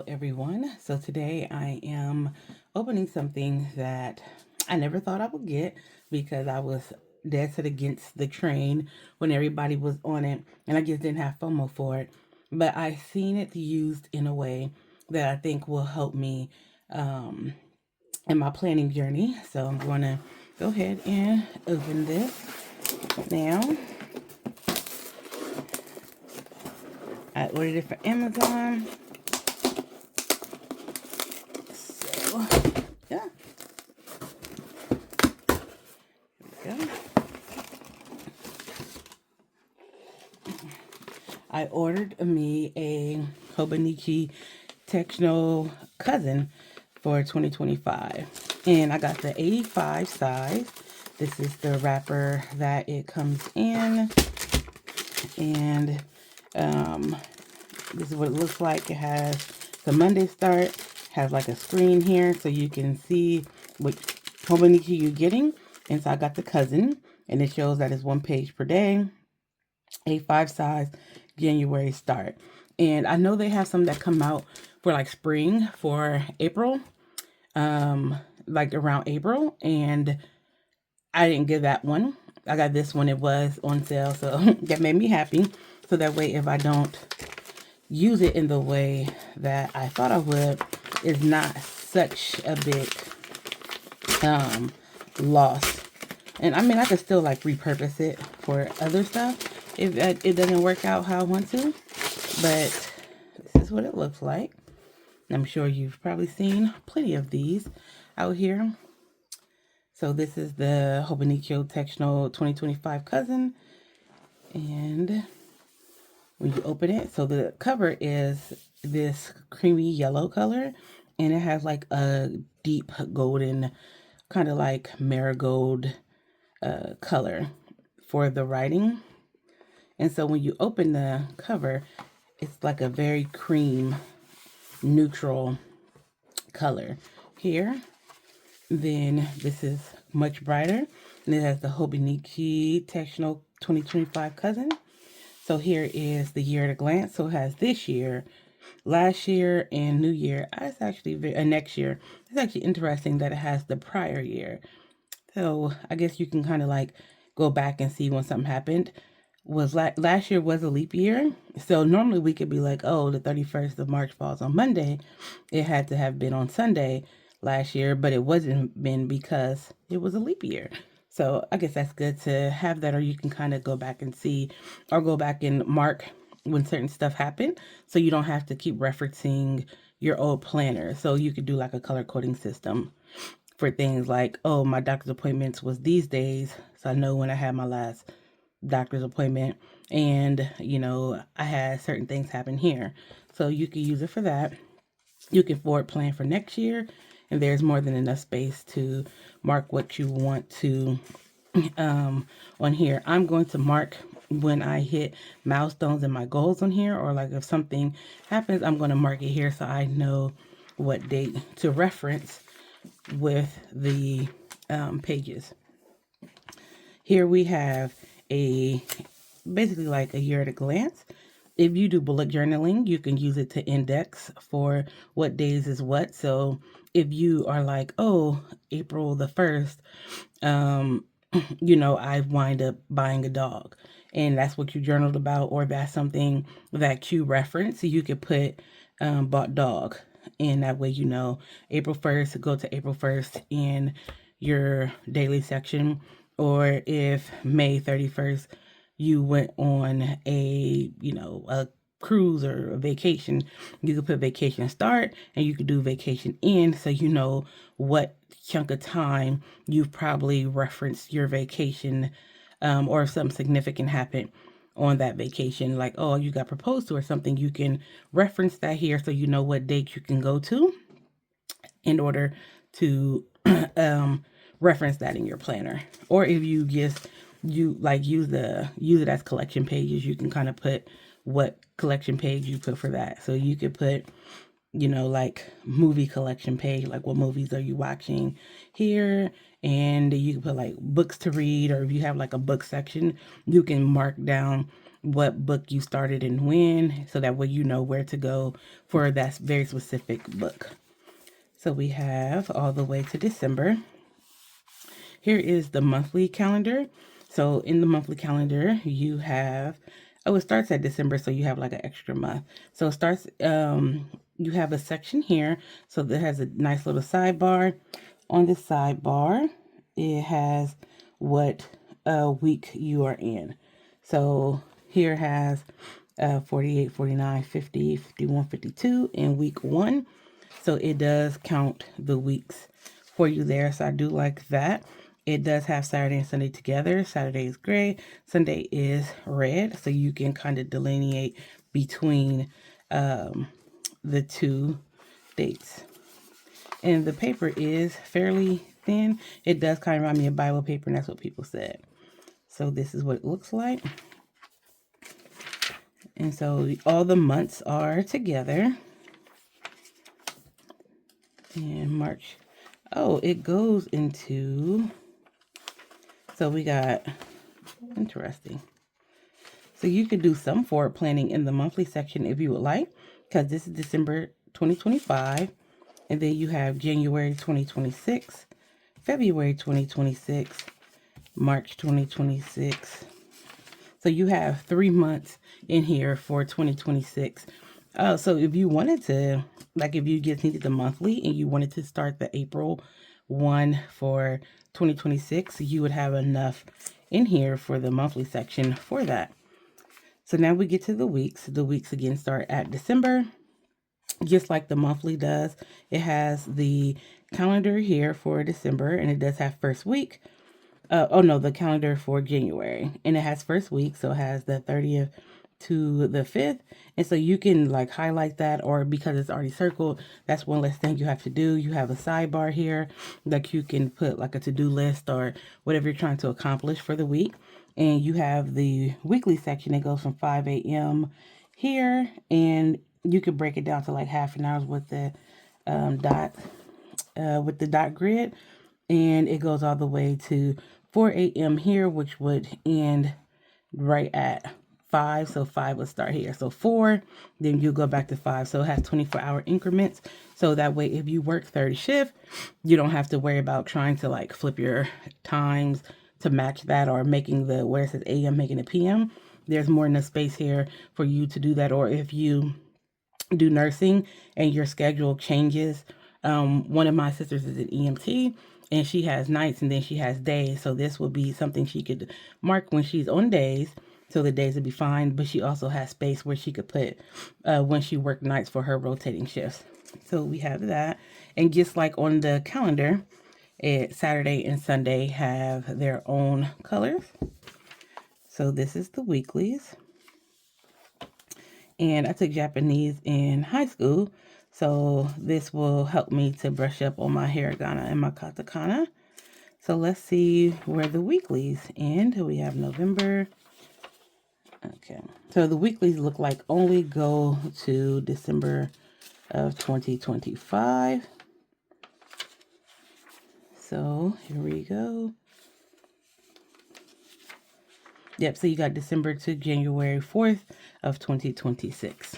everyone. So today I am opening something that I never thought I would get because I was dead set against the train when everybody was on it and I just didn't have FOMO for it. But I seen it used in a way that I think will help me um, in my planning journey. So I'm going to go ahead and open this now. I ordered it for Amazon. So, yeah. Here we go. I ordered me a Hobonich Techno Cousin for 2025. And I got the 85 size. This is the wrapper that it comes in. And this is what it looks like. It has the Monday start, has like a screen here so you can see what Hobonich you're getting. And so I got the cousin, and it shows that it's 1 page per day, A5 size, January start. And I know they have some that come out for like spring for April, like around April, and I didn't get that one. I got this one. It was on sale, so that made me happy. So that way, if I don't use it in the way that I thought I would, it's not such a big loss. And I mean, I could still like repurpose it for other stuff if it doesn't work out how I want to. But this is what it looks like. I'm sure you've probably seen plenty of these out here. So this is the Hobonich Techno 2025 Cousin. And when you open it, so the cover is this creamy yellow color. And it has like a deep golden, kind of like marigold color for the writing. And so when you open the cover, it's like a very cream neutral color here. Then this is much brighter, and it has the Hobonich Techno 2025 Cousin. So here is the year at a glance. So it has this year, last year, and new year. It's actually next year. It's actually interesting that it has the prior year. So I guess you can kind of like go back and see when something happened. Was last year was a leap year. So normally we could be like, oh, the 31st of March falls on Monday. It had to have been on Sunday last year, but it wasn't been because it was a leap year. So I guess that's good to have that, or you can kind of go back and see, or go back and mark when certain stuff happened, so you don't have to keep referencing your old planner. So you could do like a color coding system for things like, oh, my doctor's appointments was these days, so I know when I had my last doctor's appointment, and I had certain things happen here. So you can use it for that. You can forward plan for next year, and there's more than enough space to mark what you want to on here. I'm going to mark when I hit milestones and my goals on here, or like if something happens, I'm going to mark it here so I know what date to reference with the pages. Here we have basically like a year at a glance. If you do bullet journaling, you can use it to index for what days is what. So if you are like, oh, April the 1st, I wind up buying a dog, and that's what you journaled about, or that's something that you reference. So you could put bought dog, and that way April 1st, go to April 1st in your daily section. Or if May 31st you went on a cruise or a vacation, you could put vacation start, and you could do vacation end, so you know what chunk of time you've probably referenced your vacation, or if something significant happened on that vacation, like, oh, you got proposed to or something, you can reference that here so you know what date you can go to in order to reference that in your planner. Or if you just use it as collection pages, you can kind of put what collection page you put for that. So you could put like movie collection page, like what movies are you watching here, and you can put like books to read, or if you have like a book section, you can mark down what book you started and when, so that way you know where to go for that very specific book. So we have all the way to December. Here is the monthly calendar. So in the monthly calendar, you have, oh, it starts at December, so you have like an extra month. So it starts, you have a section here. So that has a nice little sidebar. On the sidebar, it has what week you are in. So here has 48, 49, 50, 51, 52 in week 1. So it does count the weeks for you there. So I do like that. It does have Saturday and Sunday together. Saturday is gray, Sunday is red. So you can kind of delineate between the two dates. And the paper is fairly thin. It does kind of remind me of Bible paper, and that's what people said. So this is what it looks like. And so all the months are together. And March. Oh, it goes into, so we got, interesting. So you could do some forward planning in the monthly section if you would like, because this is December 2025. And then you have January 2026, February 2026, March 2026. So you have 3 months in here for 2026. So if you wanted to, like if you just needed the monthly and you wanted to start the April 1 for 2026, you would have enough in here for the monthly section for that. So now we get to the weeks. The weeks again start at December, just like the monthly does. It has the calendar here for December, and it does have first week. The calendar for January, and it has first week, so it has the 30th to the 5th. And so you can like highlight that, or because it's already circled, that's one less thing you have to do. You have a sidebar here that you can put like a to-do list or whatever you're trying to accomplish for the week. And you have the weekly section that goes from 5 a.m. here, and you could break it down to like half an hour with the dot grid, and it goes all the way to 4 a.m. here, which would end right at 5. So 5 would start here. So 4, then you go back to 5. So it has 24-hour increments. So that way, if you work 30 shift, you don't have to worry about trying to like flip your times to match that, or making the, where it says AM, making it PM. There's more enough space here for you to do that. Or if you do nursing and your schedule changes, one of my sisters is an EMT, and she has nights and then she has days. So this will be something she could mark when she's on days, so the days would be fine. But she also has space where she could put when she worked nights for her rotating shifts. So we have that. And just like on the calendar, Saturday and Sunday have their own colors. So this is the weeklies. And I took Japanese in high school, so this will help me to brush up on my hiragana and my katakana. So let's see where the weeklies end. We have November. Okay, so the weeklies look like only go to December of 2025. So here we go. Yep, so you got December to January 4th of 2026.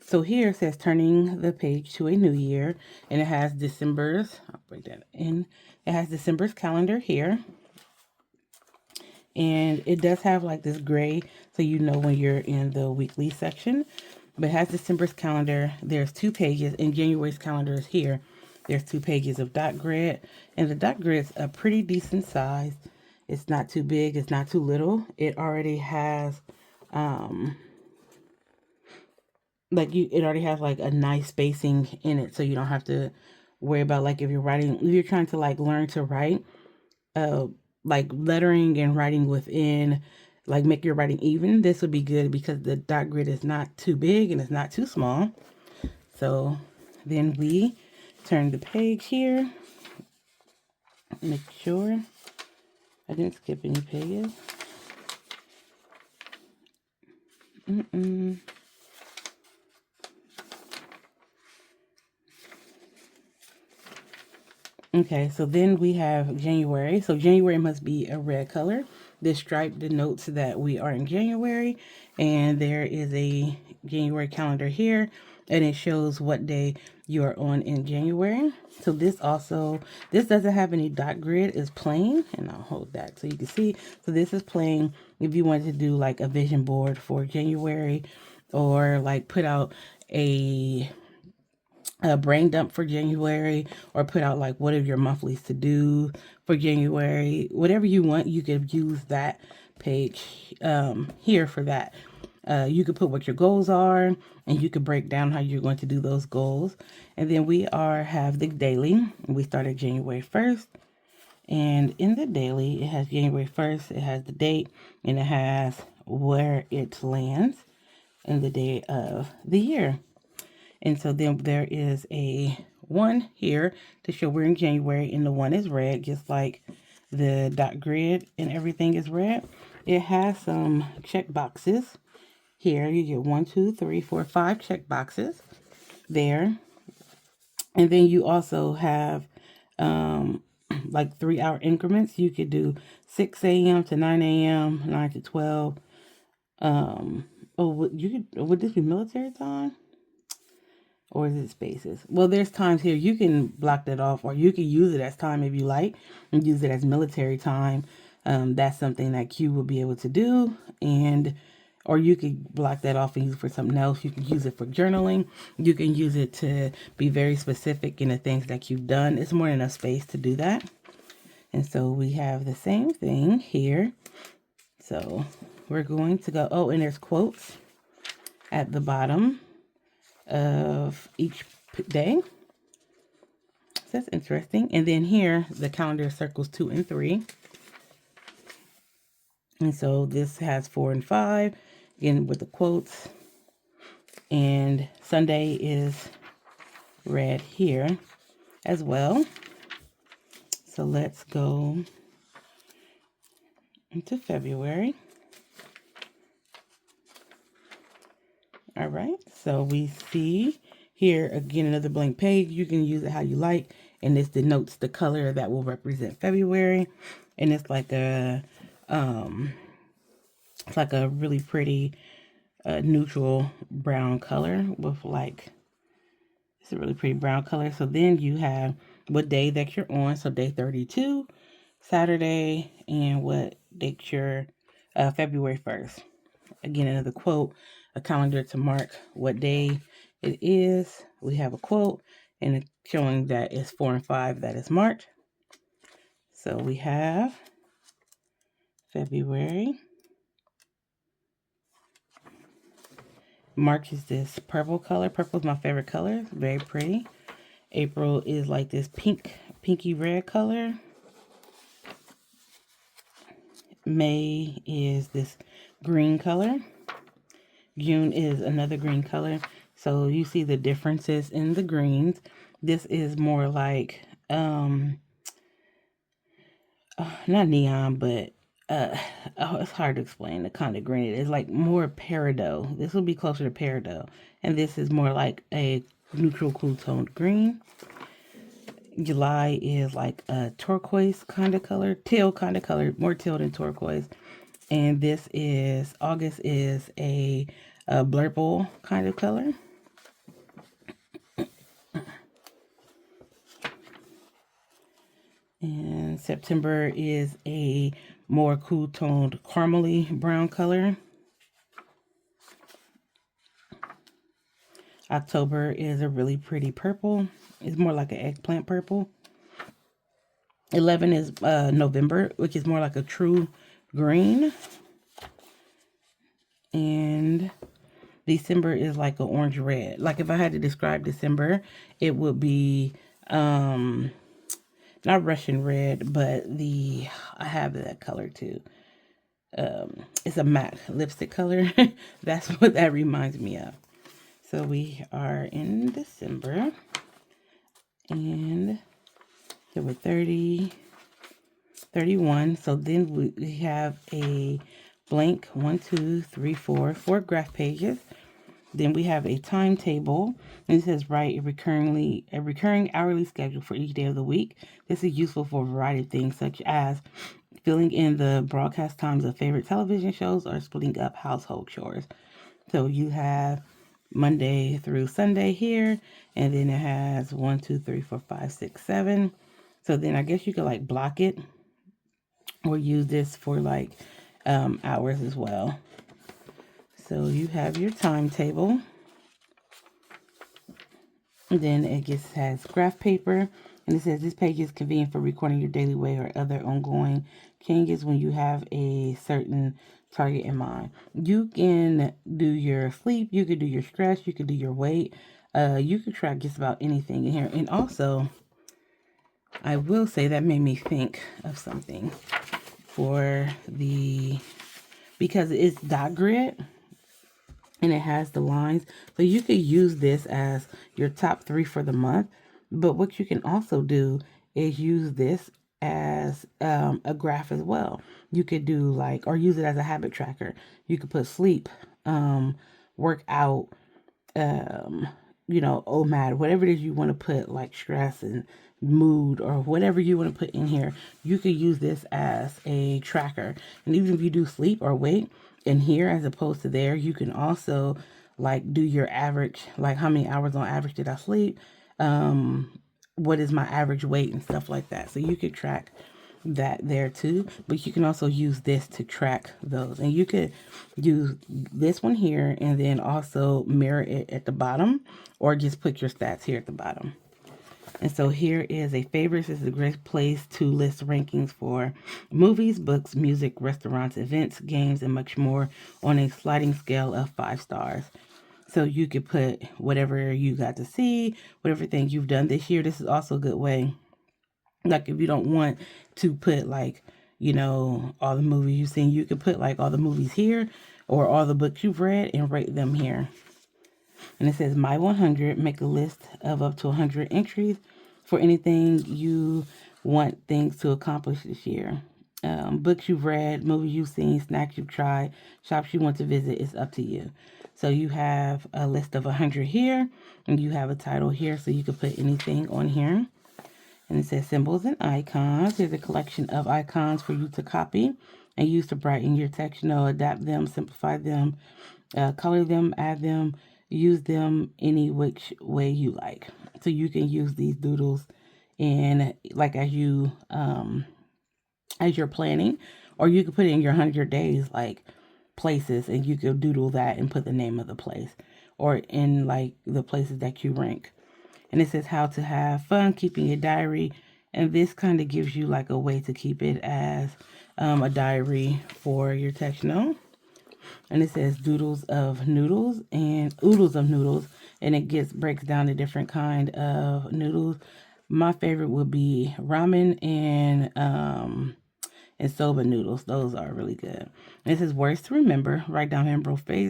So here it says turning the page to a new year, and it has December's, I'll break that in. It has December's calendar here. And it does have like this gray, so you know when you're in the weekly section. But it has December's calendar. There's 2 pages, and January's calendar is here. There's 2 pages of dot grid, and the dot grid's a pretty decent size. It's not too big, it's not too little. It already has it already has like a nice spacing in it, so you don't have to worry about like if you're trying to like learn to write, like lettering and writing within, like make your writing even. This would be good because the dot grid is not too big and it's not too small. So then we turn the page here, make sure I didn't skip any pages. Okay, so then we have January. So January must be a red color. This stripe denotes that we are in January, and there is a January calendar here, and it shows what day you are on in January. So this doesn't have any dot grid, it's plain, and I'll hold that so you can see. So this is plain if you wanted to do like a vision board for January, or like put out a brain dump for January, or put out like what are your monthlies to do for January. Whatever you want, you could use that page here for that. You could put what your goals are, and you could break down how you're going to do those goals. And then we have the daily. We started January 1st. And in the daily, it has January 1st, it has the date, and it has where it lands in the day of the year. And so then there is a 1 here to show we're in January, and the 1 is red, just like the dot grid and everything is red. It has some check boxes here. You get 1, 2, 3, 4, 5 check boxes there. And then you also have like 3-hour increments. You could do 6 a.m. to 9 a.m., 9 to 12. Would this be military time? Or is it spaces? Well, there's times here you can block that off, or you can use it as time if you like, and use it as military time. That's something that Q will be able to do, or you could block that off and use it for something else. You can use it for journaling. You can use it to be very specific in the things that you've done. It's more than enough space to do that. And so we have the same thing here. So we're going to go, and there's quotes at the bottom of each day. So that's interesting. And then here, the calendar circles 2 and 3. And so this has 4 and 5, again with the quotes. And Sunday is red here as well. So let's go into February. All right, so we see here again another blank page. You can use it how you like, and this denotes the color that will represent February. And it's like a really pretty neutral brown color with it's a really pretty brown color. So then you have what day that you're on. So day 32, Saturday, and what date you're February 1st. Again, another quote, a calendar to mark what day it is. We have a quote, and it's showing that it's 4 and 5 that is marked. So we have February. March is this purple color. Purple is my favorite color. It's very pretty. April is like this pinky red color. May is this green color. June is another green color. So you see the differences in the greens. This is more like not neon, but it's hard to explain the kind of green it is. Like more peridot. This will be closer to peridot, and this is more like a neutral cool toned green. July is like a turquoise kind of color, teal kind of color, more teal than turquoise. And this is August is a blurple kind of color. And September is a more cool toned caramely brown color. October is a really pretty purple. It's more like an eggplant purple. 11 is November, which is more like a true green. And December is like an orange red. Like if I had to describe December, it would be not Russian red, but I have that color too. It's a matte lipstick color. That's what that reminds me of. So we are in December, and there were 30, 31. So then we have a blank 4 graph pages. Then we have a timetable, and it says write a recurring hourly schedule for each day of the week. This is useful for a variety of things, such as filling in the broadcast times of favorite television shows or splitting up household chores. So you have Monday through Sunday here, and then it has 1, 2, 3, 4, 5, 6, 7. So then I guess you could like block it or use this for like hours as well. So you have your timetable. And then it has graph paper, and it says this page is convenient for recording your daily weight or other ongoing changes when you have a certain target in mind. You can do your sleep, you could do your stress, you could do your weight, you could track just about anything in here. And also, I will say that made me think of something for because it's dot grid and it has the lines. So you could use this as your top 3 for the month. But what you can also do is use this as a graph as well. You could do like, or use it as a habit tracker. You could put sleep, workout, OMAD, whatever it is you want to put, like stress and mood or whatever you want to put in here. You could use this as a tracker. And even if you do sleep or weight in here as opposed to there, you can also like do your average, like how many hours on average did I sleep? What is my average weight and stuff like that. So you could track that there too, but you can also use this to track those, and you could use this one here and then also mirror it at the bottom, or just put your stats here at the bottom. And so here is a favorites. This is a great place to list rankings for movies, books, music, restaurants, events, games, and much more on a sliding scale of 5 stars. So you could put whatever you got to see, whatever thing you've done this year. This is also a good way, like if you don't want to put like, all the movies you've seen, you could put like all the movies here or all the books you've read and rate them here. And it says my 100, make a list of up to 100 entries for anything you want things to accomplish this year. Books you've read, movies you've seen, snacks you've tried, shops you want to visit, it's up to you. So you have a list of 100 here, and you have a title here, so you could put anything on here. And it says symbols and icons. Here's a collection of icons for you to copy and use to brighten your text. Adapt them, simplify them, color them, add them, use them any which way you like. So you can use these doodles in like as you're planning, or you could put it in your 100 days like places, and you could doodle that and put the name of the place, or in like the places that you rank. And it says how to have fun keeping a diary. And this kind of gives you like a way to keep it as a diary for your text note. And it says doodles of noodles and oodles of noodles. And it breaks down the different kind of noodles. My favorite would be ramen and soba noodles. Those are really good. And it says words to remember. Write down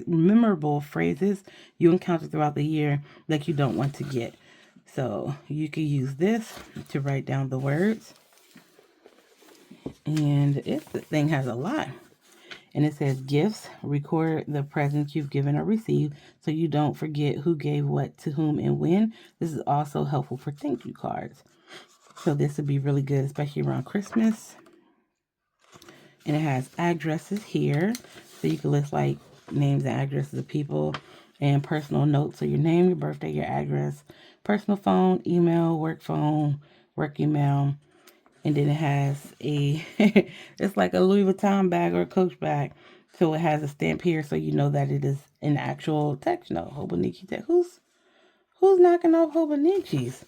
memorable phrases you encounter throughout the year that you don't want to get. So you can use this to write down the words. And the thing has a lot. And it says gifts. Record the presents you've given or received so you don't forget who gave what to whom and when. This is also helpful for thank you cards. So this would be really good, especially around Christmas. And it has addresses here. So you can list like names and addresses of people, and personal notes. So your name, your birthday, your address, personal phone, email, work email. And then it has it's like a Louis Vuitton bag or a Coach bag. So it has a stamp here so you know that it is an actual text note. Hobonich text. Who's knocking off Hobonichis?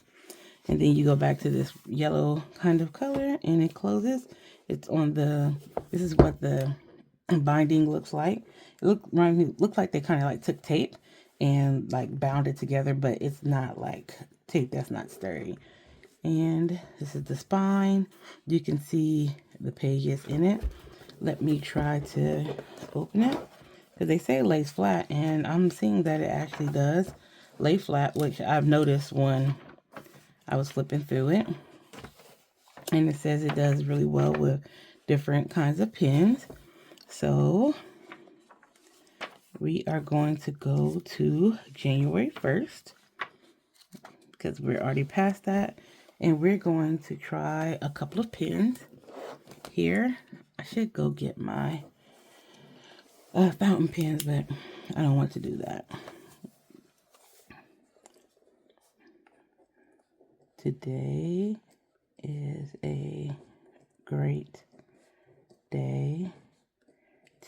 And then you go back to this yellow kind of color and it closes. It's on this is what the binding looks like. It looks like they kind of like took tape and like bound it together, but it's not like tape that's not sturdy. And this is the spine. You can see the pages in it. Let me try to open it, because they say it lays flat, and I'm seeing that it actually does lay flat, which I've noticed when I was flipping through it. And it says it does really well with different kinds of pens. So we are going to go to January 1st because we're already past that. And we're going to try a couple of pens here. I should go get my fountain pens, but I don't want to do that. Today is a great day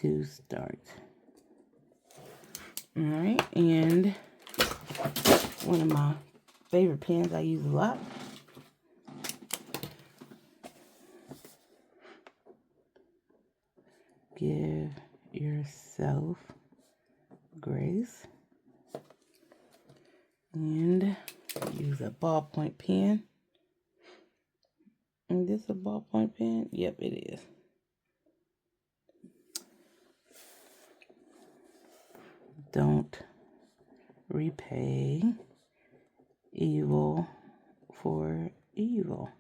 to start. All right, and one of my favorite pens I use a lot. Give yourself grace. And use a ballpoint pen. Is this a ballpoint pen? Yep, it is. Don't repay evil for evil.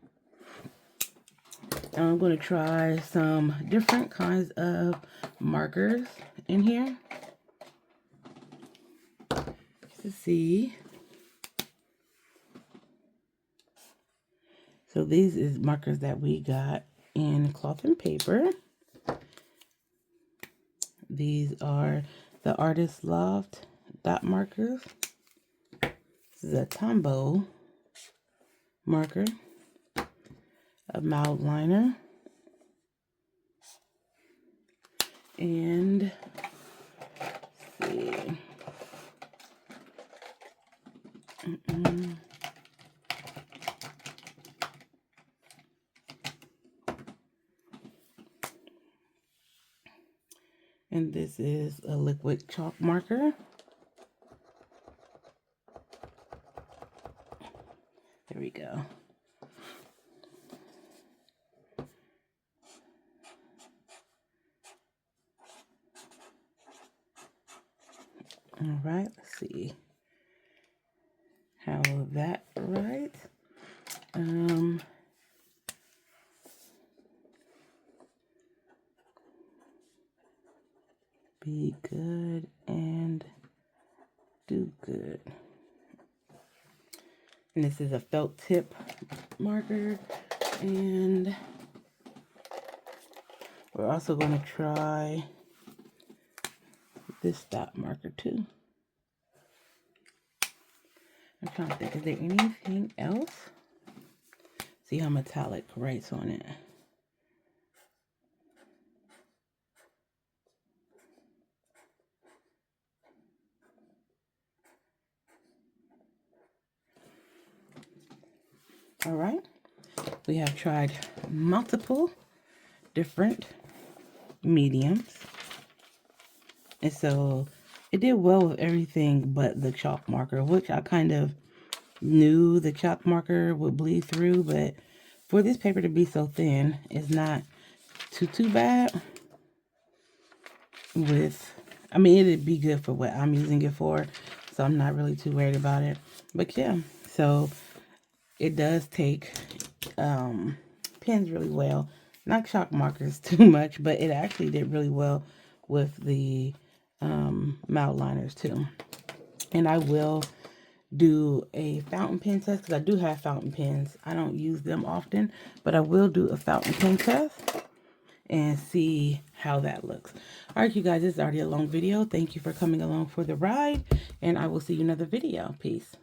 I'm going to try some different kinds of markers in here to see. So these is markers that we got in cloth and paper. These are the Artist Loft dot markers. This is a Tombow marker, a mild liner, and let's see. And this is a liquid chalk marker. There we go. All right, let's see how that right. Be good and do good. And this is a felt tip marker, and we're also going to try this dot marker too. I'm trying to think, is there anything else? See how metallic writes on it. All right, we have tried multiple different mediums, and so it did well with everything but the chalk marker, which I kind of knew the chalk marker would bleed through, but for this paper to be so thin, it's not too bad with, I mean, it'd be good for what I'm using it for, so I'm not really too worried about it. But yeah, so it does take pens really well. Not chalk markers too much, but it actually did really well with the mild liners too. And I will do a fountain pen test because I do have fountain pens. I don't use them often, but I will do a fountain pen test and see how that looks. All right, you guys, this is already a long video. Thank you for coming along for the ride, and I will see you in another video. Peace.